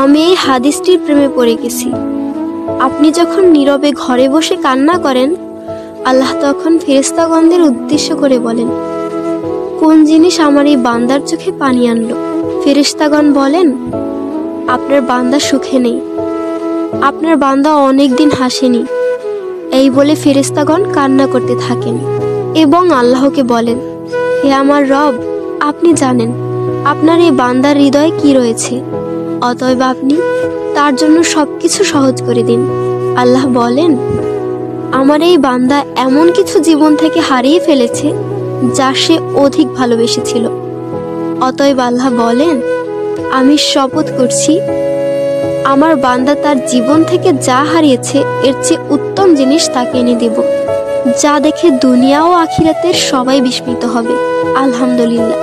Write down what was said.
আমি এই হাদিসটির প্রেমে পড়ে গেছি। আপনি যখন নীরবে ঘরে বসে কান্না করেন, আল্লাহ তখন ফেরেশতাগণদের উদ্দেশ্য করে বলেন, কোন জিনিস আমার এই বান্দার চোখে পানি আনলো? ফেরেশতাগণ বলেন, আপনার বান্দা সুখে নেই, আপনার বান্দা অনেকদিন হাসেনি। এই বলে ফেরেশতাগণ কান্না করতে থাকেন এবং আল্লাহকে বলেন, হে আমার রব, আপনি জানেন আপনার এই বান্দার হৃদয়ে কি রয়েছে, অতএব আপনি তার জন্য সবকিছু সহজ করে দিন। আল্লাহ বলেন, আমার এই বান্দা এমন কিছু জীবন থেকে হারিয়ে ফেলেছে যা সে অধিক ভালোবেসেছিল। অতএব আল্লাহ বলেন, আমি শপথ করছি, আমার বান্দা তার জীবন থেকে যা হারিয়েছে এর চেয়ে উত্তম জিনিস তাকে এনে দেব, যা দেখে দুনিয়া ও আখিরাতের সবাই বিস্মিত হবে। আলহামদুলিল্লাহ।